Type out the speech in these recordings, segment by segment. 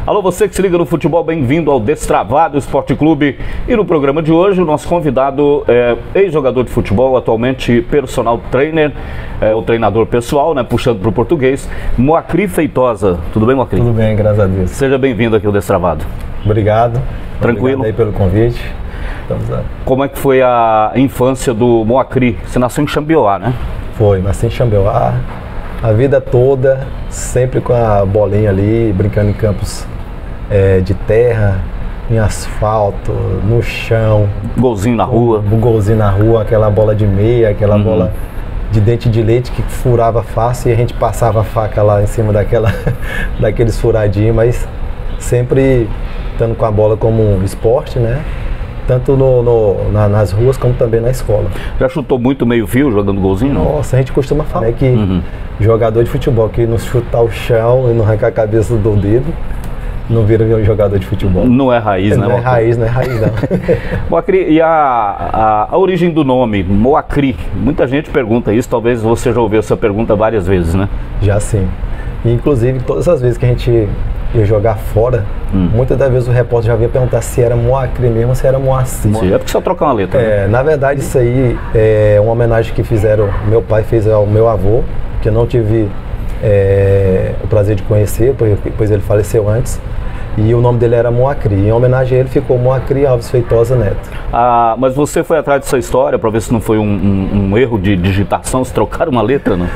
Alô, você que se liga no futebol, bem-vindo ao Destravado Esporte Clube. E no programa de hoje, o nosso convidado é ex-jogador de futebol, atualmente personal trainer, o treinador pessoal, né, puxando para o português, Moacri Feitosa. Tudo bem, Moacri? Tudo bem, graças a Deus. Seja bem-vindo aqui ao Destravado. Obrigado. Tranquilo? Obrigado aí pelo convite. Estamos lá. Como é que foi a infância do Moacri? Você nasceu em Xambioá, né? Foi, nasci em Xambioá. A vida toda, sempre com a bolinha ali, brincando em campos de terra, em asfalto, no chão. Golzinho na rua. Um golzinho na rua, aquela bola de meia, aquela bola de dente de leite que furava fácil e a gente passava a faca lá em cima daqueles furadinhos, mas sempre estando com a bola como um esporte, né? Tanto nas ruas como também na escola. Já chutou muito meio fio jogando golzinho, não? Nossa, a gente costuma falar que jogador de futebol que não chutar o chão e não arrancar a cabeça do dedo, não vira um jogador de futebol. Não é raiz, né? Não é raiz, não. Moacri, e a origem do nome, Moacri? Muita gente pergunta isso, talvez você já ouviu essa pergunta várias vezes, né? Já sim. E, inclusive, todas as vezes que a gente ia jogar fora, muitas das vezes o repórter já vinha perguntar se era Moacri mesmo ou se era Moacir. Sim, é porque só trocar uma letra. Né? Na verdade, isso aí é uma homenagem que fizeram, meu pai fez ao meu avô, que eu não tive o prazer de conhecer, pois ele faleceu antes. E o nome dele era Moacri. Em homenagem a ele ficou Moacri Alves Feitosa Neto. Mas você foi atrás dessa história para ver se não foi um erro de digitação, se trocaram uma letra, não?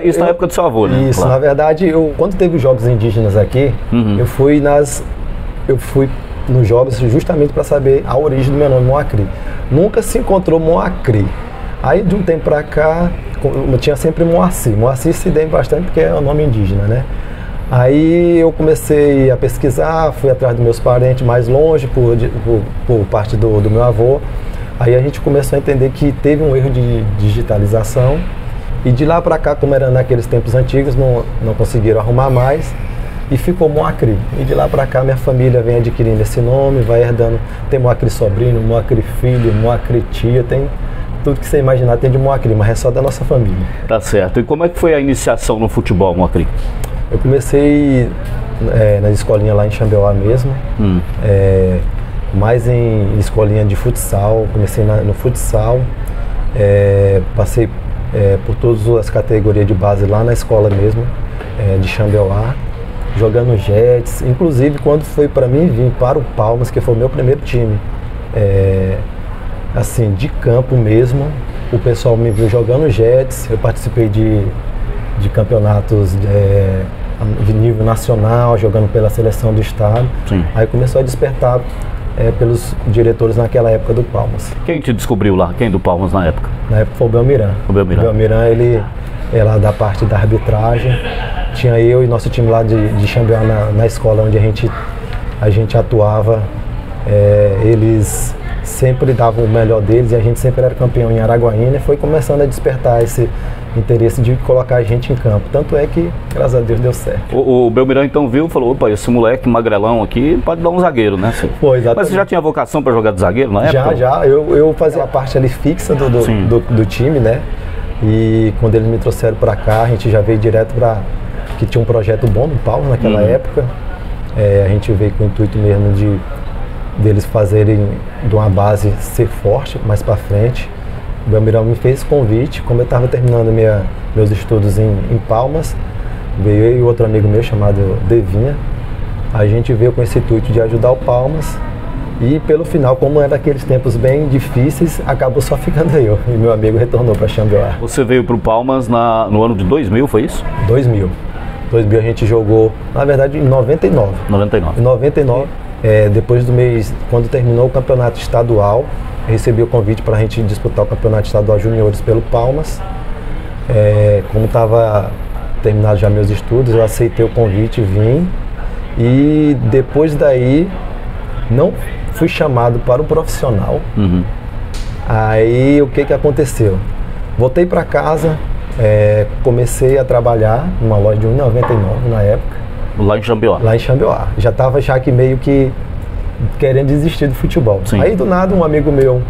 Isso na época do seu avô, né? Isso, claro. Na verdade, quando teve os Jogos Indígenas aqui, eu fui nos Jogos justamente para saber a origem do meu nome, Moacri. Nunca se encontrou Moacri. Aí de um tempo para cá, tinha sempre Moacir. Moacir se deu bastante porque é um nome indígena, né? Aí eu comecei a pesquisar, fui atrás dos meus parentes mais longe, por parte do meu avô. Aí a gente começou a entender que teve um erro de digitalização. E de lá para cá, como era naqueles tempos antigos, não conseguiram arrumar mais. E ficou Moacri. E de lá para cá, minha família vem adquirindo esse nome, vai herdando. Tem Moacri sobrinho, Moacri filho, Moacri tia, tem tudo que você imaginar tem de Moacri, mas é só da nossa família. Tá certo. E como é que foi a iniciação no futebol, Moacri? Eu comecei na escolinha lá em Xambioá mesmo, mais em escolinha de futsal, comecei no futsal, passei por todas as categorias de base lá na escola mesmo, de Xambioá, jogando Jets, inclusive quando foi para mim vir para o Palmas, que foi o meu primeiro time, assim, de campo mesmo, o pessoal me viu jogando Jets, eu participei de campeonatos de nível nacional, jogando pela seleção do estado. Sim. Aí começou a despertar pelos diretores naquela época do Palmas. Quem te descobriu lá? Quem do Palmas na época? Na época foi o Belmiran. O Belmiran, ele é lá da parte da arbitragem. Tinha eu e nosso time lá de Xambioá na escola onde a gente atuava. Eles sempre davam o melhor deles e a gente sempre era campeão em Araguaína, e foi começando a despertar esse interesse de colocar a gente em campo. Tanto é que, graças a Deus, deu certo. O Belmiran então viu e falou: opa, esse moleque magrelão aqui pode dar um zagueiro, né? Foi, exatamente. Mas você já tinha vocação para jogar de zagueiro na época? Já. Eu fazia a parte ali fixa do time, né? E quando eles me trouxeram para cá, a gente já veio direto que tinha um projeto bom do Paulo naquela época. A gente veio com o intuito mesmo deles fazerem de uma base ser forte mais para frente. O Belmirão me fez convite, como eu estava terminando meus estudos em Palmas, veio eu e outro amigo meu chamado Devinha. A gente veio com esse intuito de ajudar o Palmas e pelo final, como é daqueles tempos bem difíceis, acabou só ficando eu e meu amigo retornou para Xambioá. Você veio para o Palmas no ano de 2000, foi isso? 2000 a gente jogou, na verdade, em 99. Em 99. Depois do mês, quando terminou o campeonato estadual, recebi o convite para a gente disputar o campeonato estadual juniores pelo Palmas. Como estava terminado já meus estudos, eu aceitei o convite, vim, e depois daí não fui chamado para o profissional. Aí o que aconteceu? Voltei para casa, comecei a trabalhar numa loja de 1,99 na época. Lá em Xambioá? Lá em Xambioá. Já estava que meio que querendo desistir do futebol. Sim. Aí do nada um amigo meu,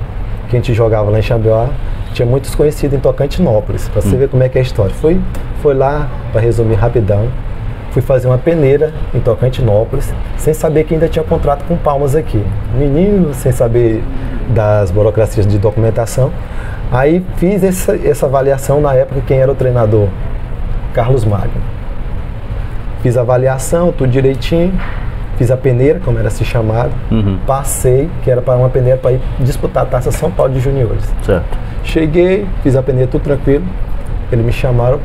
que a gente jogava lá em Xambioá, tinha muitos conhecidos em Tocantinópolis, para você ver como é que é a história. Foi lá, para resumir rapidão, fui fazer uma peneira em Tocantinópolis, sem saber que ainda tinha contrato com Palmas aqui. Menino, sem saber das burocracias de documentação. Aí fiz essa avaliação na época, quem era o treinador? Carlos Magno. Fiz a avaliação, tudo direitinho. Fiz a peneira, como era se chamado. Passei, que era para uma peneira para ir disputar a Taça São Paulo de Juniores. Certo. Cheguei, fiz a peneira tudo tranquilo. Eles me chamaram.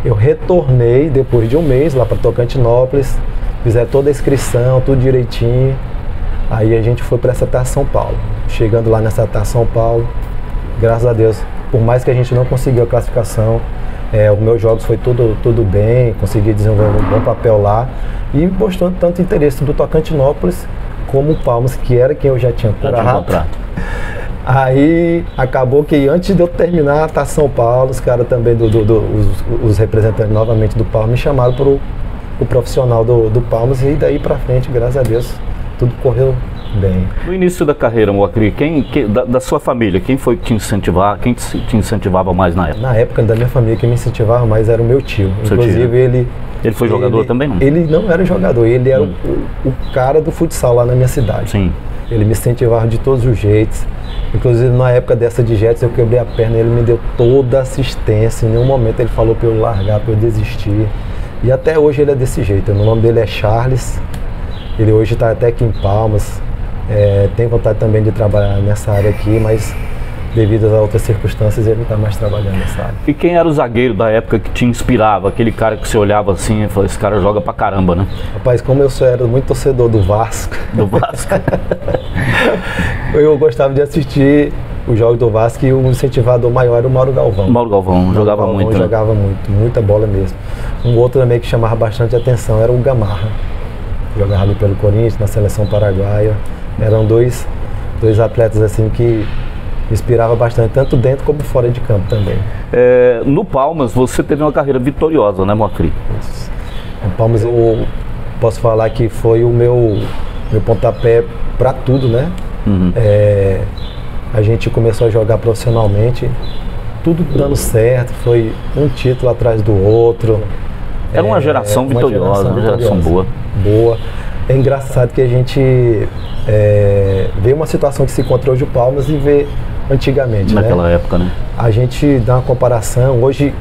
Eu retornei depois de um mês lá para Tocantinópolis. Fizeram toda a inscrição, tudo direitinho. Aí a gente foi para essa Taça São Paulo. Chegando lá nessa Taça São Paulo, graças a Deus, por mais que a gente não conseguiu a classificação, os meus jogos foi tudo bem, consegui desenvolver um bom papel lá e mostrando tanto interesse do Tocantinópolis como o Palmas, que era quem eu já tinha contrato. Aí acabou que antes de eu terminar a Taça São Paulo, os caras também, os representantes novamente do Palmas, me chamaram para o profissional do Palmas e daí para frente, graças a Deus, tudo correu bem. No início da carreira, Moacir, da sua família, quem foi que te incentivava? Quem te incentivava mais na época? Na época da minha família, quem me incentivava mais era o meu tio. Seu Inclusive tio. Ele foi jogador também, não? Ele não era jogador, ele era o cara do futsal lá na minha cidade. Sim. Ele me incentivava de todos os jeitos. Inclusive na época dessa de Jets eu quebrei a perna, ele me deu toda a assistência. Em nenhum momento ele falou para eu largar, para eu desistir. E até hoje ele é desse jeito. O nome dele é Charles. Ele hoje está até aqui em Palmas. Tem vontade também de trabalhar nessa área aqui, mas devido a outras circunstâncias ele não está mais trabalhando nessa área. E quem era o zagueiro da época que te inspirava? Aquele cara que você olhava assim e falava, esse cara joga pra caramba, né? Rapaz, como eu era muito torcedor do Vasco. Do Vasco? Eu gostava de assistir os jogos do Vasco e o incentivador maior era o Mauro Galvão. Mauro Galvão, jogava muito, né? Jogava muito, muita bola mesmo. Um outro também que chamava bastante atenção era o Gamarra. Jogava ali pelo Corinthians, na seleção paraguaia. Eram dois atletas assim que me inspiravam bastante, tanto dentro como fora de campo também. No Palmas você teve uma carreira vitoriosa, né, Moacir? No Palmas eu posso falar que foi o meu pontapé para tudo, né? A gente começou a jogar profissionalmente, tudo dando certo, foi um título atrás do outro. Era uma geração vitoriosa, uma geração boa. É engraçado que a gente vê uma situação que se encontra hoje o Palmas e vê antigamente, naquela época, né? A gente dá uma comparação, hoje,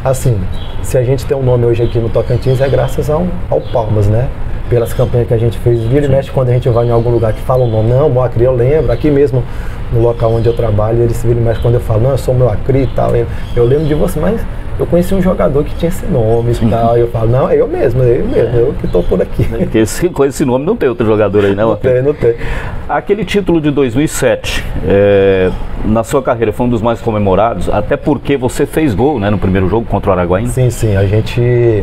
assim, se a gente tem um nome hoje aqui no Tocantins é graças ao Palmas, né? Pelas campanhas que a gente fez, vira e mexe quando a gente vai em algum lugar que fala o nome, não, Moacir, eu lembro, aqui mesmo no local onde eu trabalho, eles viram e mexe quando eu falo, não, eu sou o Moacir e tal, eu lembro de você, mas eu conheci um jogador que tinha esse nome e tal, e eu falo, não, é eu mesmo, eu que estou por aqui. Porque com esse nome não tem outro jogador aí, né? Não tem. Aquele título de 2007, na sua carreira, foi um dos mais comemorados, até porque você fez gol, né, no primeiro jogo contra o Araguaína. Sim, a gente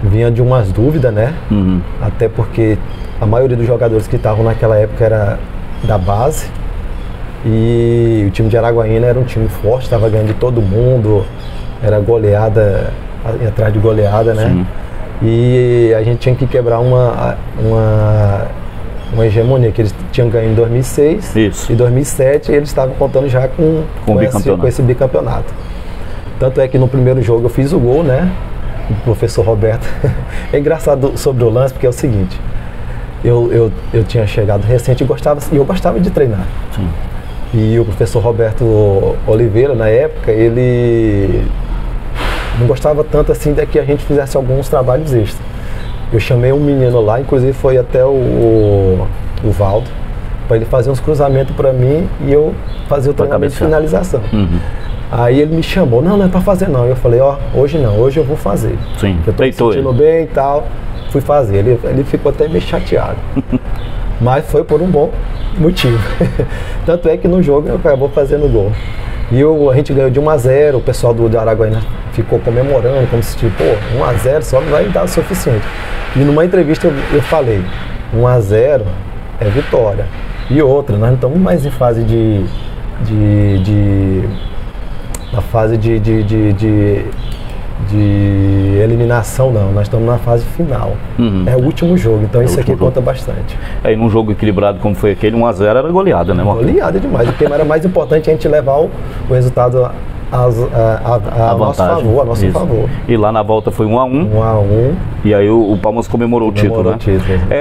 vinha de umas dúvidas, né? Até porque a maioria dos jogadores que estavam naquela época era da base. E o time de Araguaína era um time forte, estava ganhando de todo mundo, era goleada, atrás de goleada, né? Sim. E a gente tinha que quebrar uma hegemonia que eles tinham ganho em 2006. Isso. E 2007 eles estavam contando já com esse bicampeonato. Tanto é que no primeiro jogo eu fiz o gol, né? O professor Roberto. É engraçado sobre o lance porque é o seguinte, eu tinha chegado recente e eu gostava de treinar. Sim. E o professor Roberto Oliveira, na época, ele não gostava tanto assim de que a gente fizesse alguns trabalhos extras. Eu chamei um menino lá, inclusive foi até o Valdo, para ele fazer uns cruzamentos para mim e eu fazer o treinamento de finalização. Aí ele me chamou, não é para fazer não. Eu falei, hoje não, hoje eu vou fazer. Sim, eu tô me sentindo bem e tal, fui fazer. Ele ficou até meio chateado. Mas foi por um bom motivo. Tanto é que no jogo eu acabou fazendo gol. E a gente ganhou de 1-0, o pessoal do Araguaína ficou comemorando, como se tipo, 1-0 só não vai dar o suficiente. E numa entrevista eu falei, 1-0 é vitória. E outra, nós não estamos mais em fase na fase de eliminação, não. Nós estamos na fase final. É o último jogo, então isso aqui conta bastante. E num jogo equilibrado como foi aquele, 1-0 era goleada, né, Moacir? Goleada demais. O que era mais importante é a gente levar o resultado a nosso favor, a nosso favor. E lá na volta foi 1-1. 1-1. E aí o Palmas comemorou o título, né?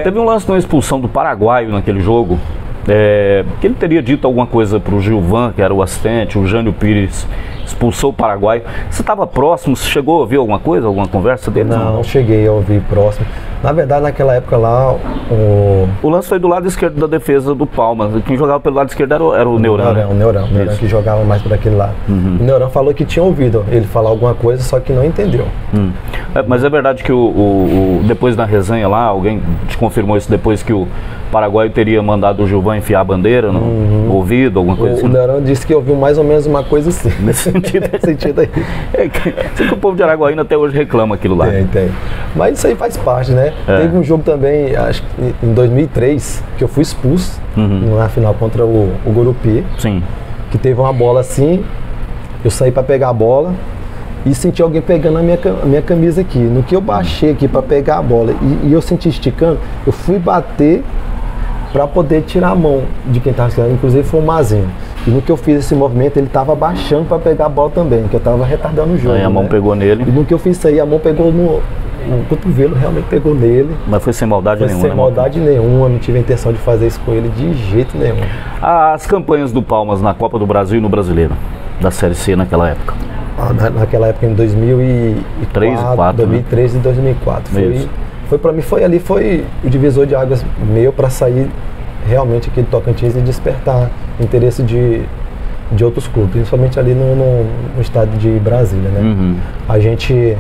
Teve um lance de uma expulsão do paraguaio naquele jogo. Que ele teria dito alguma coisa para o Gilvan, que era o assistente, o Jânio Pires expulsou o paraguaio. Você estava próximo, você chegou a ouvir alguma coisa, alguma conversa dele? Não cheguei a ouvir próximo. Na verdade, naquela época lá, o lance foi do lado esquerdo da defesa do Palmas. Quem jogava pelo lado esquerdo era o Neurão. O Neurão que jogava mais por aquele lado. O Neurão falou que tinha ouvido ele falar alguma coisa, só que não entendeu. Mas é verdade que depois da resenha lá, alguém te confirmou isso depois que o paraguaio teria mandado o Gilvan enfiar a bandeira no ouvido, alguma coisa assim? O Neurão disse que ouviu mais ou menos uma coisa assim. Nesse sentido aí. Sei que o povo de Araguaína até hoje reclama aquilo lá. Tem. Mas isso aí faz parte, né? Teve um jogo também, acho que em 2003, que eu fui expulso na final contra o Gurupi. Sim. Que teve uma bola assim, eu saí para pegar a bola e senti alguém pegando a minha camisa aqui. No que eu baixei aqui para pegar a bola e eu senti esticando, eu fui bater para poder tirar a mão de quem estava esticando, inclusive foi o Mazinho. E no que eu fiz esse movimento, ele estava baixando para pegar a bola também, que eu estava retardando o jogo. Aí a mão pegou nele. E no que eu fiz isso aí, a mão pegou no cotovelo, realmente pegou nele. Mas foi sem maldade nenhuma? Sem maldade nenhuma, não tive a intenção de fazer isso com ele de jeito nenhum. As campanhas do Palmas na Copa do Brasil e no Brasileiro, da Série C naquela época? Naquela época, em 2003 e 2004. Foi para mim, foi o divisor de águas meu para sair realmente aqui do Tocantins e despertar interesse de outros clubes, principalmente ali no estado de Brasília, né? A gente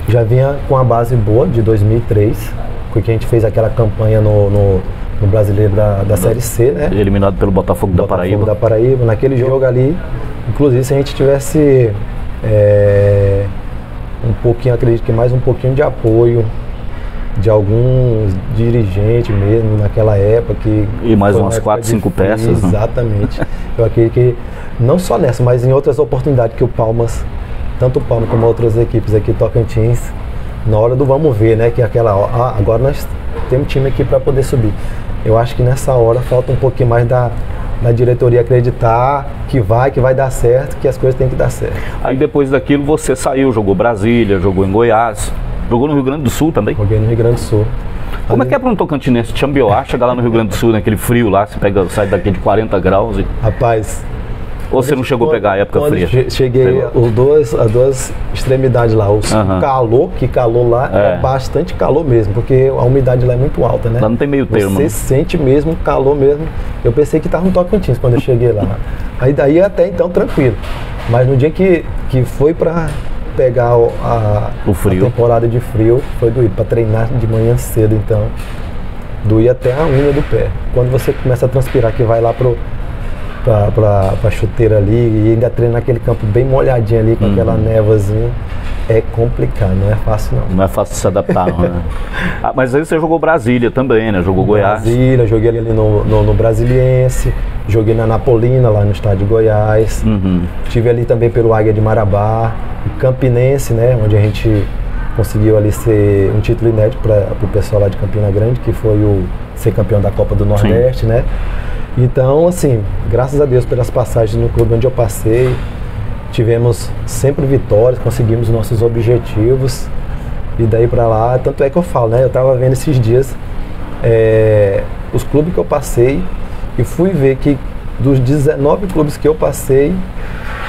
já vinha com a base boa de 2003, porque a gente fez aquela campanha no Brasileiro da Série C, né? Eliminado pelo Botafogo da Paraíba. Naquele jogo ali, inclusive se a gente tivesse um pouquinho, acredito que mais um pouquinho de apoio de alguns dirigentes mesmo naquela época. E mais umas 4, 5 peças. Exatamente. Eu acredito que não só nessa, mas em outras oportunidades que o Palmas, tanto o Palmas como outras equipes aqui Tocantins, na hora do vamos ver, né? Que aquela agora nós temos time aqui para poder subir. Eu acho que nessa hora falta um pouquinho mais da diretoria acreditar que vai dar certo, que as coisas têm que dar certo. Aí depois daquilo você saiu, jogou Brasília, jogou em Goiás. Jogou no Rio Grande do Sul também? Joguei no Rio Grande do Sul. Como é que é para um tocantinense de Xambioá chegar lá no Rio Grande do Sul, naquele frio lá, você sai daqui de 40 graus e... Rapaz... Ou você não chegou a pegar a época fria? Cheguei as duas extremidades lá. O calor, que calor lá é bastante calor mesmo, porque a umidade lá é muito alta, né? Lá não tem meio termo. Você sente mesmo calor mesmo. Eu pensei que estava no Tocantins quando eu cheguei lá. Aí daí até então tranquilo. Mas no dia que foi para pegar a temporada de frio, foi doído. Para treinar de manhã cedo, então doía até a unha do pé. Quando você começa a transpirar, que vai lá pra chuteira ali e ainda treina naquele campo bem molhadinho ali com aquela névoazinha, é complicado, não é fácil não. Não é fácil se adaptar, não, né? Mas aí você jogou Brasília também, né? Jogou Goiás. Brasília, joguei ali no Brasiliense, joguei na Napolina, lá no estado de Goiás. Tive ali também pelo Águia de Marabá, Campinense, né? Onde a gente conseguiu ali ser um título inédito para o pessoal lá de Campina Grande, que foi ser campeão da Copa do Nordeste, né? Então, assim, graças a Deus pelas passagens no clube onde eu passei, tivemos sempre vitórias, conseguimos nossos objetivos e daí pra lá, tanto é que eu falo, né? Eu tava vendo esses dias os clubes que eu passei e fui ver que dos 19 clubes que eu passei,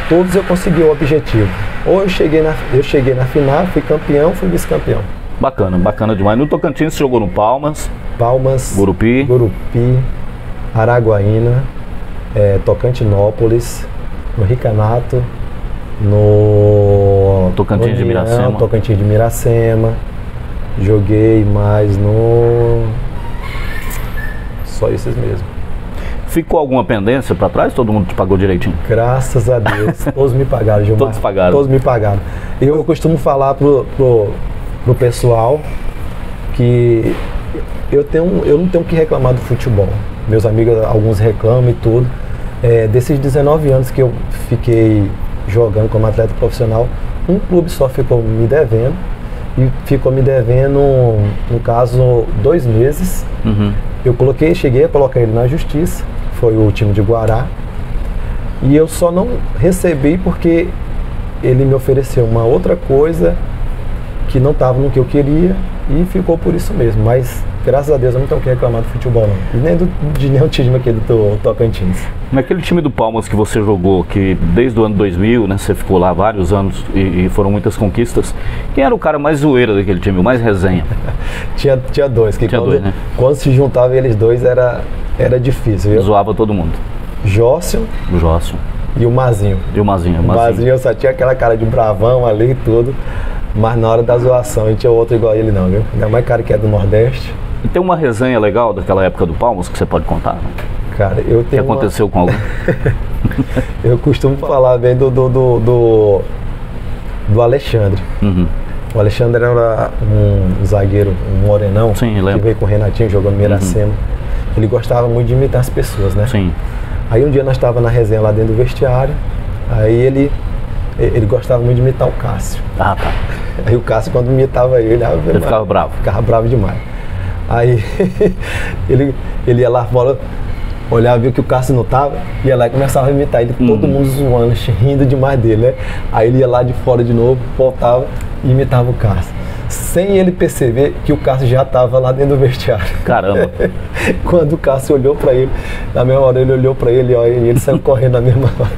todos eu consegui o objetivo. Ou eu cheguei na final, fui campeão, fui vice-campeão. Bacana, bacana demais. No Tocantins você jogou no Palmas, Gurupi, Araguaína, Tocantinópolis, no Ricanato, no Tocantins de Miracema. Joguei mais só esses mesmo. Ficou alguma pendência para trás? Todo mundo te pagou direitinho? Graças a Deus, todos me pagaram, Gilmar. Todos pagaram? Todos me pagaram. Eu costumo falar pro pessoal que eu não tenho que reclamar do futebol. Meus amigos, alguns reclamam e tudo. Desses 19 anos que eu fiquei jogando como atleta profissional, um clube só ficou me devendo. E ficou me devendo, no caso, 2 meses. Cheguei a colocar ele na justiça, foi o time de Guará. E eu só não recebi porque ele me ofereceu uma outra coisa que não estava no que eu queria e ficou por isso mesmo. Mas, graças a Deus, eu não tenho que reclamar do futebol, não. E nem de nenhum time aqui do Tocantins. Naquele time do Palmas que você jogou, que desde o ano 2000, né, você ficou lá vários anos e foram muitas conquistas, quem era o cara mais zoeiro daquele time, o mais resenha? tinha dois, que quando se juntava eles dois era difícil, viu? Zoava todo mundo. Jócio. O Jócio. E o Mazinho. E o Mazinho. O Mazinho só tinha aquela cara de bravão ali e tudo, mas na hora da zoação, e tinha outro igual a ele não, viu? Ainda mais cara que é do Nordeste. E tem uma resenha legal daquela época do Palmas que você pode contar? Não? Cara, eu tenho. O que aconteceu com algum? Eu costumo falar bem do Alexandre. Uhum. O Alexandre era um zagueiro, um morenão. Sim, que veio com o Renatinho jogando no Miracema. Ele gostava muito de imitar as pessoas, né? Sim. Aí um dia nós estávamos na resenha lá dentro do vestiário. Aí ele gostava muito de imitar o Cássio. Ah, tá. Aí o Cássio, quando imitava ele ficava bravo. Ficava bravo demais. Aí ele ia lá fora, olhava, viu que o Cássio não tava, ia lá e começava a imitar ele, todo mundo zoando, rindo demais dele, né? Aí ele ia lá de fora de novo, voltava e imitava o Cássio, sem ele perceber que o Cássio já estava lá dentro do vestiário. Caramba! Quando o Cássio olhou para ele, na mesma hora ele olhou para ele, ó, e ele saiu correndo na mesma hora.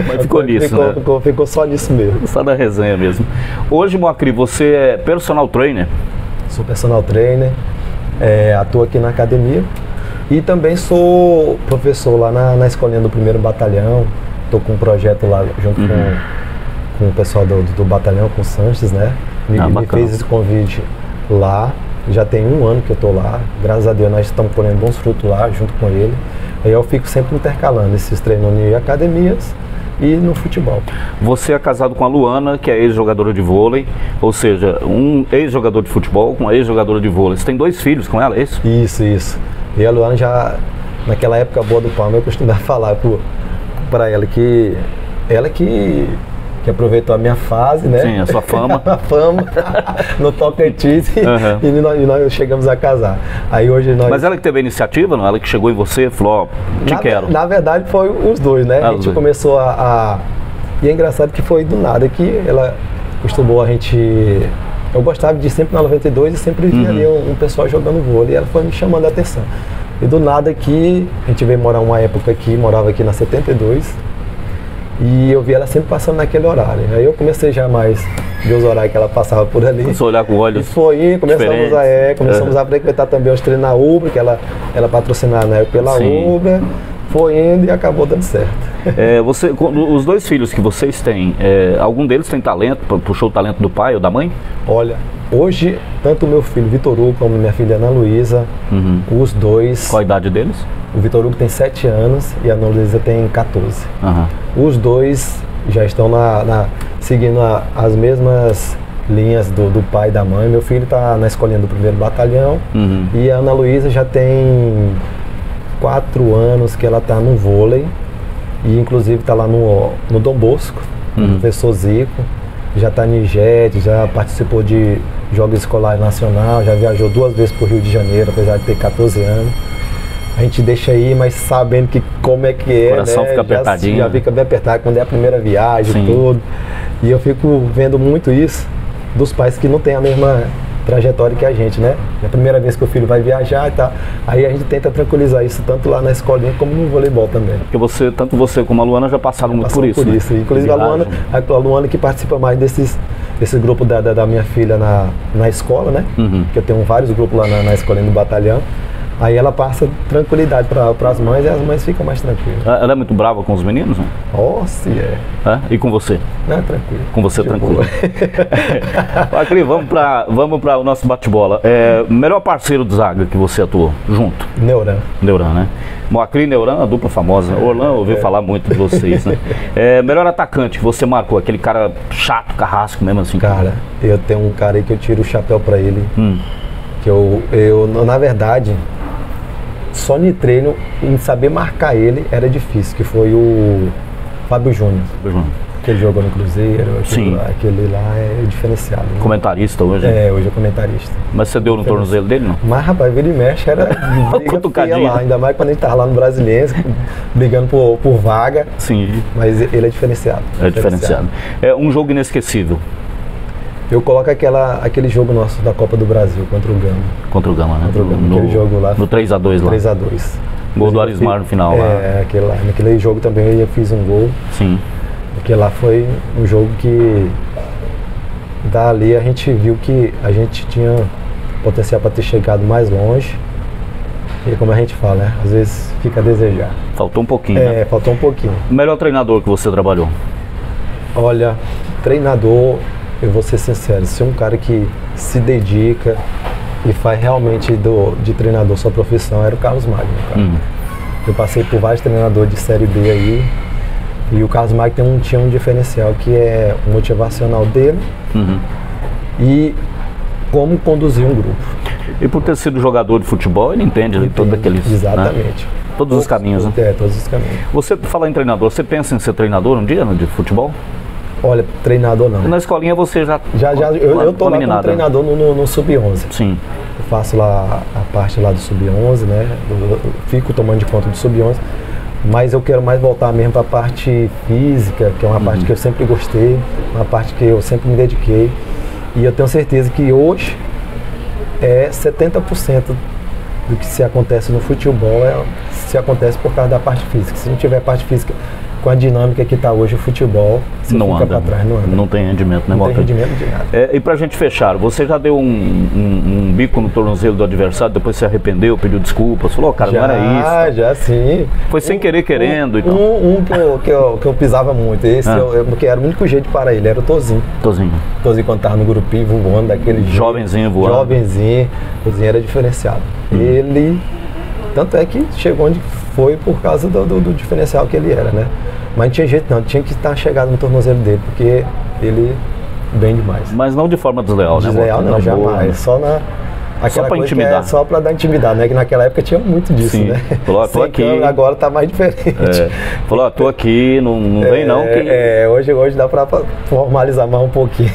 Mas ficou nisso, né? Ficou só nisso mesmo. Só na resenha mesmo. Hoje, Moacri, você é personal trainer? Sou personal trainer. Atuo aqui na academia e também sou professor lá na escolinha do 1º Batalhão. Estou com um projeto lá junto com o pessoal do batalhão, com o Sanches, né? Me fez esse convite lá. Já tem 1 ano que eu estou lá. Graças a Deus nós estamos colhendo bons frutos lá junto com ele. Aí eu fico sempre intercalando esses treinos em academias e no futebol. Você é casado com a Luana, que é ex-jogadora de vôlei, ou seja, um ex-jogador de futebol com uma ex-jogadora de vôlei. Você tem 2 filhos com ela, é isso? Isso. E a Luana já, naquela época boa do Palma, eu costumava falar para ela que aproveitou a minha fase, né? Sim, a sua fama. A fama no Tocantins e nós chegamos a casar. Aí hoje nós... Mas ela que teve a iniciativa, não? Ela que chegou em você e falou, quero. Na verdade foi os dois, né? A gente começou E é engraçado que foi do nada que ela acostumou a gente... Eu gostava de ir sempre na 92 e sempre via ali um pessoal jogando vôlei e ela foi me chamando a atenção. E do nada que a gente veio morar uma época aqui, morava aqui na 72 e eu vi ela sempre passando naquele horário. Aí eu comecei já mais ver os horários que ela passava por ali. Começou a olhar com olhos. E começamos a frequentar também os treinos na Ubra, que ela patrocinava na época pela Ubra. Foi indo e acabou dando certo. Os 2 filhos que vocês têm, algum deles tem talento, puxou o talento do pai ou da mãe? Olha, hoje, tanto o meu filho Vitor Hugo como minha filha Ana Luísa, os dois... Qual a idade deles? O Vitor Hugo tem 7 anos e a Ana Luísa tem 14. Os dois já estão seguindo as mesmas linhas do pai e da mãe. Meu filho está na escolinha do 1º Batalhão e a Ana Luísa já tem 4 anos que ela está no vôlei e inclusive está lá no Dom Bosco, no professor Zico, já está em JET, já participou de jogos escolares nacional, já viajou 2 vezes para o Rio de Janeiro, apesar de ter 14 anos. A gente deixa aí, mas sabendo que como é que é, o coração, né? Fica apertadinho. Já fica bem apertado quando é a primeira viagem e tudo. E eu fico vendo muito isso dos pais que não têm a mesma trajetória que a gente, né? É a primeira vez que o filho vai viajar e tal. Aí a gente tenta tranquilizar isso tanto lá na escolinha como no voleibol também. Porque tanto você como a Luana já passaram muito por isso. Né? Inclusive a Luana que participa mais desse grupo da minha filha na escola, né? Que eu tenho vários grupos lá na escolinha do batalhão. Aí ela passa tranquilidade para as mães e as mães ficam mais tranquilas. Ela é muito brava com os meninos? Não? Se é. E com você? Não, tranquilo. Com você, tranquilo. Moacri, vamos para o nosso bate-bola. Melhor parceiro de zaga que você atuou junto? Neuran, né? Moacri e Neuran, a dupla famosa. Orlan ouviu falar muito de vocês, né? Melhor atacante que você marcou, aquele cara chato, carrasco mesmo assim. Cara, eu tenho um cara aí que eu tiro o chapéu para ele. Que eu na verdade... Só no treino, em saber marcar ele, era difícil, que foi o Fábio Júnior. que ele jogou no Cruzeiro, aquele lá é diferenciado. Né? Comentarista hoje? Hoje é comentarista. Mas você deu no tornozelo dele, não? Mas, rapaz, vira e mexe, era briga lá, ainda mais quando a gente tava lá no Brasiliense, brigando por vaga. Sim. Mas ele é diferenciado. É diferenciado. É um jogo inesquecível. Eu coloco aquele jogo nosso da Copa do Brasil contra o Gama. Contra o Gama, né? Contra o Gama, aquele jogo lá. No 3x2 lá. 3x2. Gol do Arismar no final lá. Naquele jogo também eu fiz um gol. Sim. Aquele lá foi um jogo que dali a gente viu que a gente tinha potencial para ter chegado mais longe. E como a gente fala, né? Às vezes fica a desejar. Faltou um pouquinho, né? Faltou um pouquinho. O melhor treinador que você trabalhou? Olha, treinador, eu vou ser sincero, se um cara que se dedica e faz realmente de treinador sua profissão, era o Carlos Magno, cara. Eu passei por vários treinadores de Série B aí, e o Carlos Magno tinha um diferencial que é o motivacional dele e como conduzir um grupo. E por ter sido jogador de futebol, ele entende todos aqueles... Exatamente. Né? Todos os caminhos, né? Todos os caminhos. Você fala em treinador, você pensa em ser treinador um dia de futebol? Olha, treinador não. Na escolinha você já... Eu tô lá como treinador no Sub-11. Sim. Eu faço lá a parte lá do Sub-11, né? Eu fico tomando de conta do Sub-11. Mas eu quero mais voltar mesmo para a parte física, que é uma parte que eu sempre gostei, uma parte que eu sempre me dediquei. E eu tenho certeza que hoje 70% do que se acontece no futebol se acontece por causa da parte física. Se não tiver parte física com a dinâmica que está hoje o futebol, você fica para trás, não anda. Não tem rendimento, né? Não tem rendimento de nada. E pra gente fechar, você já deu um bico no tornozelo do adversário, depois se arrependeu, pediu desculpas, falou, cara, não era isso. Já sim. Foi sem querer, querendo e tal. Que eu pisava muito, porque era o único jeito para ele, era o Tozinho. Tozinho Quando tava no grupinho, voando daquele jovenzinho voando. Jovenzinho, Tozinho era diferenciado. Ele, tanto é que chegou onde foi por causa do diferencial que ele era, né? Mas não tinha jeito não, tinha que estar chegado no tornozelo dele, porque ele bem demais. Mas não de forma desleal, né? Desleal não, jamais. Boa, né? Só pra intimidar. Só pra dar intimidade, né? Que naquela época tinha muito disso, né? Falou, tô aqui. Câmera, agora tá mais diferente. Falou, tô aqui, não vem não. Hoje dá pra formalizar mais um pouquinho.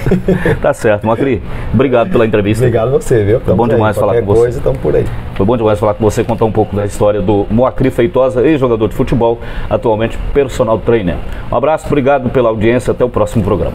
Tá certo, Moacri. Obrigado pela entrevista. Obrigado a você, viu? Foi bom demais falar com você. Coisa, estamos por aí. Foi bom demais falar com você, contar um pouco da história do Moacri Feitosa, ex-jogador de futebol, atualmente personal trainer. Um abraço, obrigado pela audiência, até o próximo programa.